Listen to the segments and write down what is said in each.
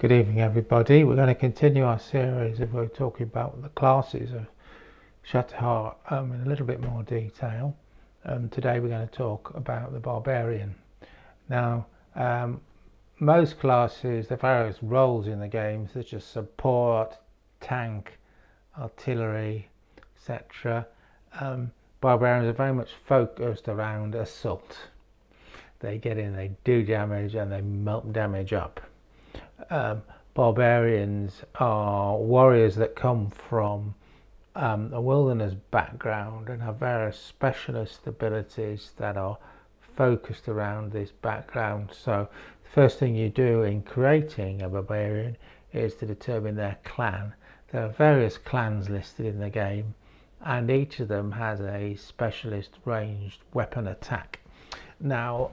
Good evening, everybody. We're going to continue our series of we're talking about the classes of Shatterheart in a little bit more detail. Today we're going to talk about the Barbarian. Now, most classes, the various roles in the game, such as support, tank, artillery, etc. Barbarians are very much focused around assault. They get in, they do damage, and they melt damage up. Barbarians are warriors that come from a wilderness background and have various specialist abilities that are focused around this background. So the first thing you do in creating a barbarian is to determine their clan. There are various clans listed in the game, and each of them has a specialist ranged weapon attack. Now,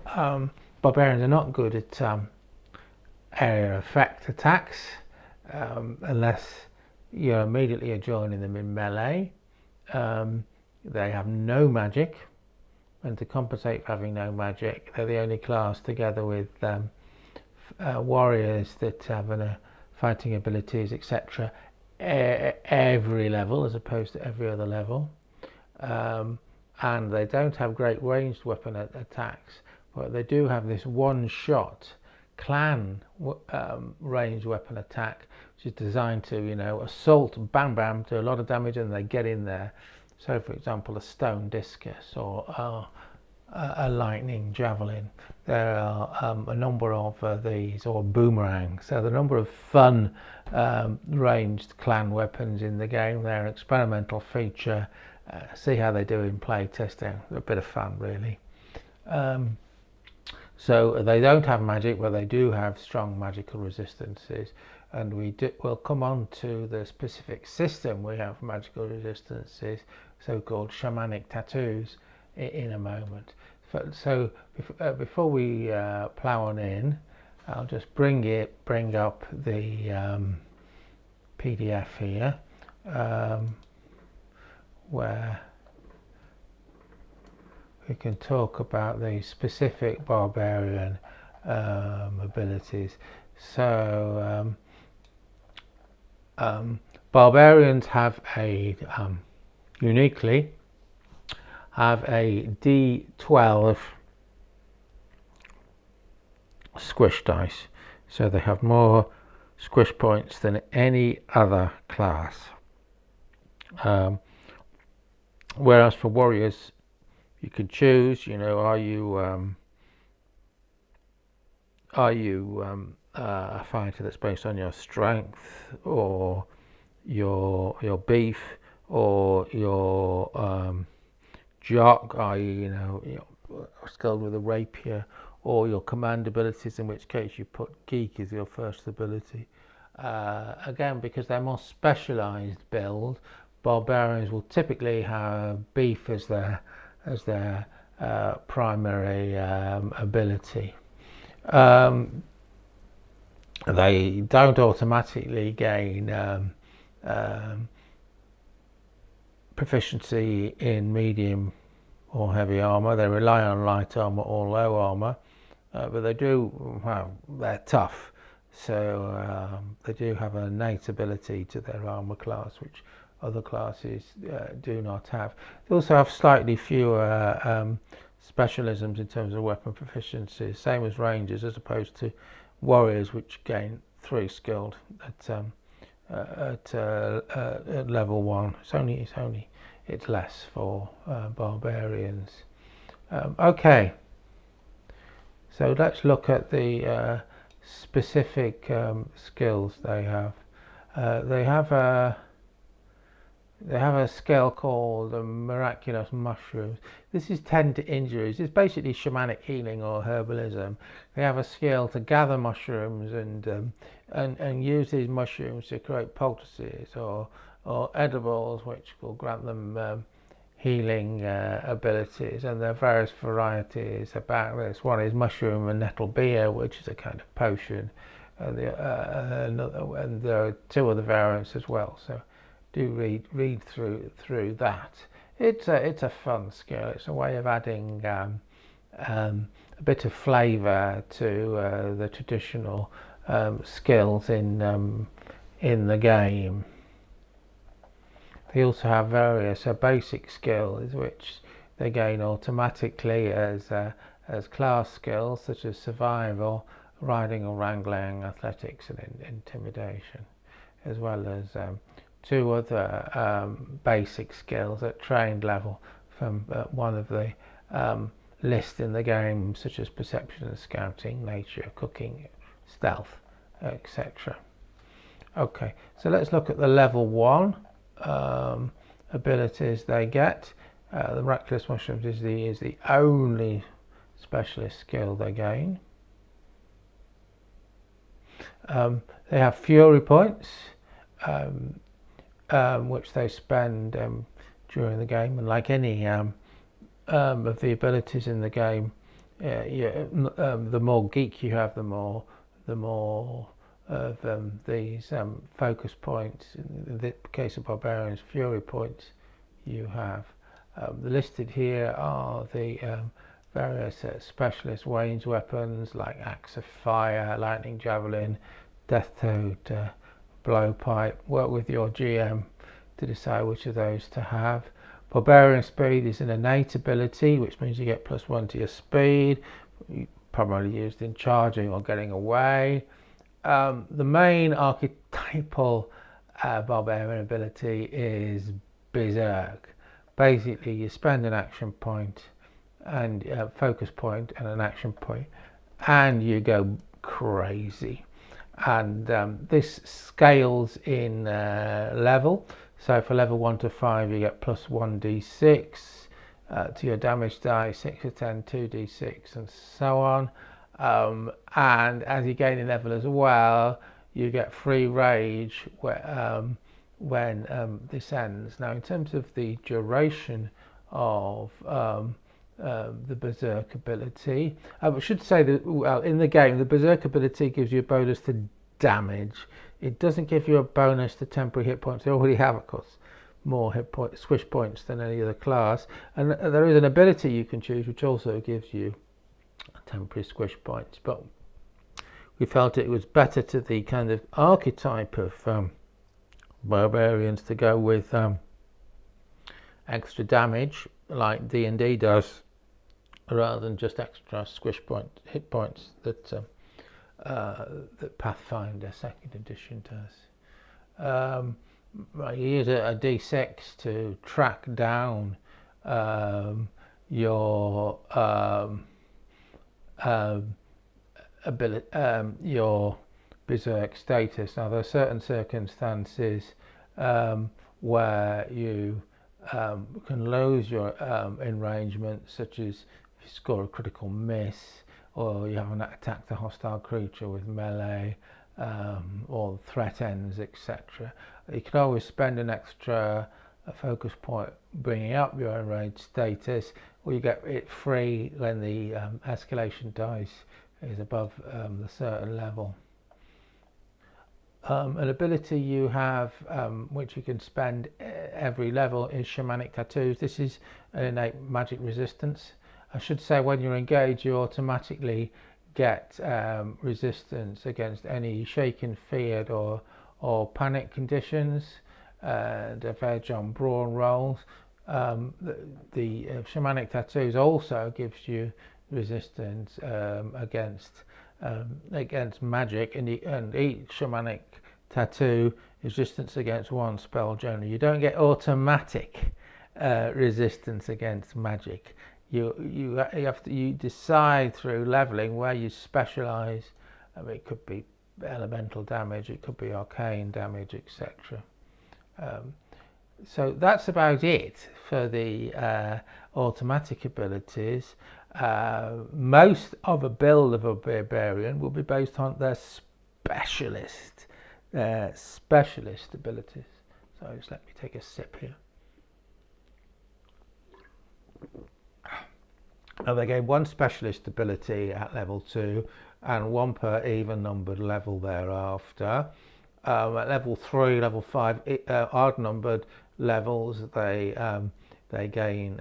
barbarians are not good at area effect attacks unless you're immediately joining them in melee. They have no magic, and to compensate for having no magic, they're the only class, together with warriors that have fighting abilities, etc., every level as opposed to every other level. And they don't have great ranged weapon attacks, but they do have this one-shot clan ranged weapon attack, which is designed to, assault, bam bam, do a lot of damage, and they get in there. So for example, a stone discus or a lightning javelin. There are a number of these, or boomerangs. So the number of fun ranged clan weapons in the game. They're an experimental feature. See how they do in play testing. A bit of fun, really. So they don't have magic, but they do have strong magical resistances, and we'll come on to the specific system we have magical resistances, so-called shamanic tattoos, in a moment. So before we plow on in, I'll just bring up the PDF here, where we can talk about the specific barbarian abilities. So barbarians have uniquely have a D12 squish dice, so they have more squish points than any other class. Whereas for warriors, you can choose, are you a fighter that's based on your strength, or your beef, or your jock, are you skilled with a rapier, or your command abilities, in which case you put geek as your first ability. Again, because they're more specialized build, barbarians will typically have beef as their primary ability. They don't automatically gain proficiency in medium or heavy armor. They rely on light armor or low armor, but they do, they're tough, so they do have an innate ability to their armor class, which other classes do not have. They also have slightly fewer specialisms in terms of weapon proficiency, same as rangers, as opposed to warriors, which gain 3 skilled at level 1. It's less for barbarians. Okay, so let's look at the specific skills they have. They have a skill called miraculous mushrooms. This is 10 to injuries. It's basically shamanic healing or herbalism. They have a skill to gather mushrooms and use these mushrooms to create poultices or edibles, which will grant them healing abilities. And there are various varieties about this. One is mushroom and nettle beer, which is a kind of potion, and there are 2 other variants as well. So do read through that. It's a fun skill. It's a way of adding a bit of flavour to the traditional skills in the game. They also have various basic skills which they gain automatically as class skills, such as survival, riding or wrangling, athletics, and intimidation, as well as two other basic skills at trained level from one of the lists in the game, such as perception and scouting, nature, cooking, stealth, etc. Okay, so let's look at the level 1 abilities they get. The miraculous mushrooms is the only specialist skill they gain. They have fury points, which they spend during the game, and like any of the abilities in the game, the more geek you have, the more of these focus points, in the case of barbarians, fury points you have. Listed here are the various specialist range weapons like axe of fire, lightning javelin, death toad, blowpipe. Work with your GM to decide which of those to have. Barbarian speed is an innate ability, which means you get +1 to your speed, primarily used in charging or getting away. The main archetypal barbarian ability is Berserk. Basically, you spend an action point and focus point and an action point, and you go crazy. And this scales in level. So for level 1 to 5, you get +1d6 to your damage die, 6 to 10, 2d6, and so on. And as you gain in level as well, you get free rage when this ends. Now, in terms of the duration of the Berserk ability, I should say that in the game, the Berserk ability gives you a bonus to damage. It doesn't give you a bonus to temporary hit points. They already have, of course, more hit point squish points than any other class, and there is an ability you can choose which also gives you temporary squish points, but we felt it was better to the kind of archetype of barbarians to go with extra damage like D&D does, rather than just extra squish hit points that Pathfinder 2nd edition does. You use a d6 to track down your your Berserk status. Now, there are certain circumstances where you can lose your enragement, such as if you score a critical miss, or you haven't attacked a hostile creature with melee, or threat ends, etc. You can always spend an extra focus point bringing up your enraged status, or you get it free when the escalation dice is above the certain level. An ability you have which you can spend every level is Shamanic Tattoos. This is an innate magic resistance. I should say when you're engaged, you automatically get resistance against any shaken, feared, or panic conditions, and edge on brawn rolls. The Shamanic Tattoos also gives you resistance against magic, and each Shamanic Tattoo is resistance against one spell generally. You don't get automatic resistance against magic. You decide through leveling where you specialize. It could be elemental damage, it could be arcane damage, etc. So that's about it for the automatic abilities. Most of a build of a barbarian will be based on their specialist abilities. So just let me take a sip here. Now, they gave one specialist ability at level 2 and one per even numbered level thereafter. At level 3, level 5, odd numbered levels, they gain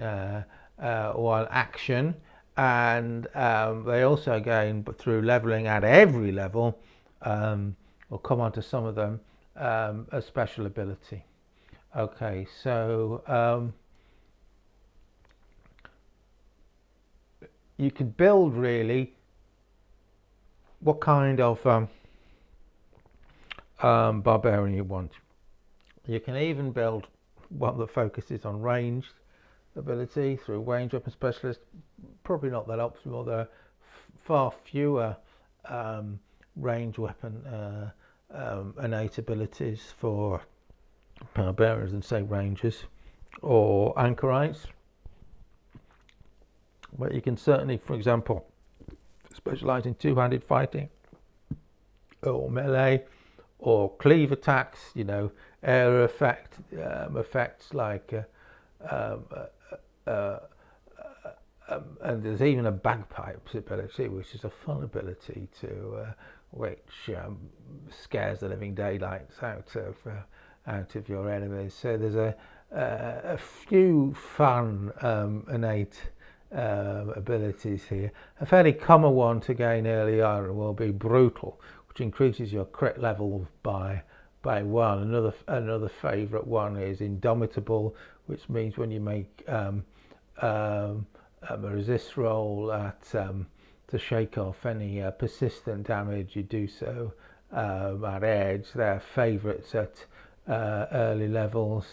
one action, and they also gain, but through leveling at every level, We'll come on to some of them. A special ability. Okay, so you can build really what kind of barbarian you want. You can even build one that focuses on ranged ability through range weapon specialist. Probably not that optimal. There are far fewer range weapon innate abilities for barbarians than say rangers or anchorites. But you can certainly, for example, specialize in two-handed fighting or melee or cleave attacks, area effects like and there's even a bagpipes ability, which is a fun ability which scares the living daylights out of your enemies. So there's a few fun innate abilities here. A fairly common one to gain early on will be brutal, which increases your crit level by 1. Another favourite one is indomitable, which means when you make a resist roll to shake off any persistent damage, you do so at edge. They're favourites at early levels.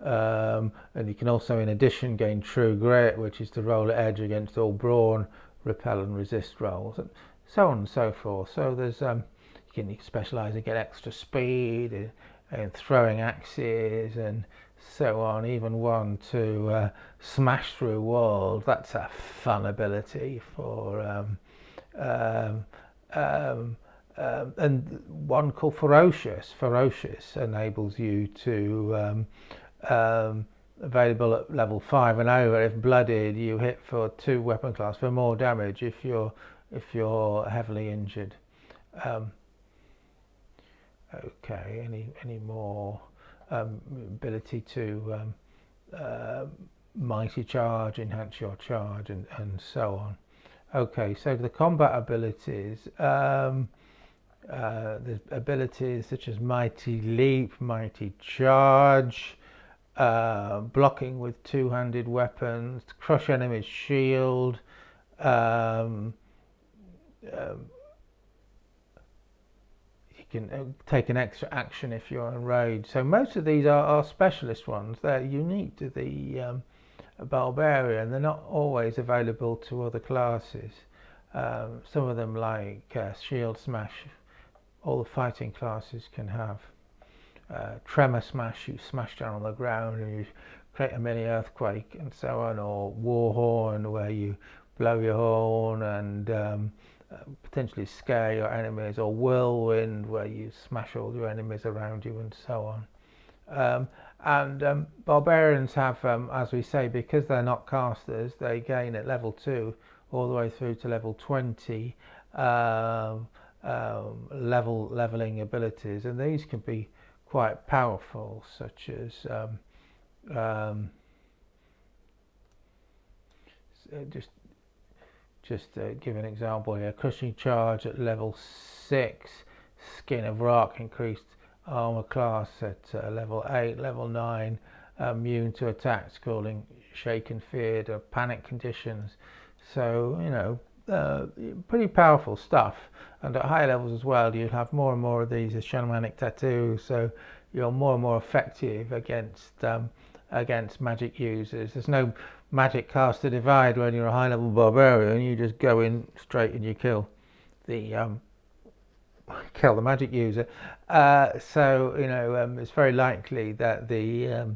And you can also, in addition, gain True Grit, which is to roll at edge against all brawn, repel and resist rolls, and so on and so forth. So there's you can specialise and get extra speed and throwing axes and so on. Even one to smash through walls. That's a fun ability for and one called Ferocious. Ferocious enables you to available at level 5 and over. If blooded, you hit for 2 weapon class for more damage if you're heavily injured. Okay, any more ability to mighty charge, enhance your charge, and so on. Okay, so the combat abilities. There's abilities such as Mighty Leap, Mighty Charge, blocking with two-handed weapons, crush enemy's shield, you can take an extra action if you're enraged. So most of these are specialist ones. They're unique to the Barbarian. They're not always available to other classes. Some of them, like Shield Smash, all the fighting classes can have. Tremor Smash, you smash down on the ground and you create a mini earthquake and so on, or War Horn, where you blow your horn and potentially scare your enemies, or Whirlwind, where you smash all your enemies around you and so on. And Barbarians have, as we say, because they're not casters, they gain at level 2 all the way through to level 20 leveling abilities, and these can be quite powerful, such as just give an example here. Crushing Charge at level 6, Skin of Rock, increased armor class at level 8, level 9, immune to attacks causing shaken, feared, or panic conditions. So pretty powerful stuff. And at higher levels as well, you'll have more and more of these as shamanic tattoos, so you're more and more effective against magic users. There's no magic caster divide when you're a high level barbarian. You just go in straight and you kill the magic user. It's very likely that the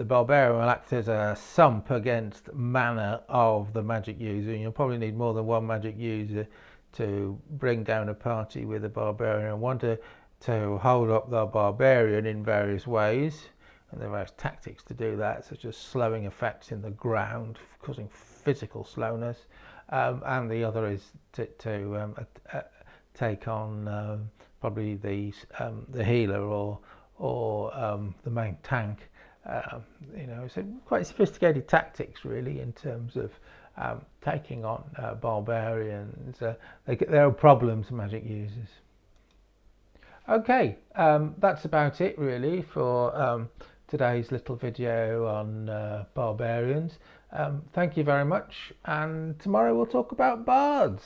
barbarian will act as a sump against mana of the magic user. You'll probably need more than one magic user to bring down a party with a barbarian, and want to hold up the barbarian in various ways. And there are various tactics to do that, such as slowing effects in the ground, causing physical slowness. And the other is to take on probably the healer or the main tank. So quite sophisticated tactics, really, in terms of taking on barbarians. There are problems magic users. Okay, that's about it really for today's little video on barbarians. Thank you very much, and tomorrow we'll talk about bards.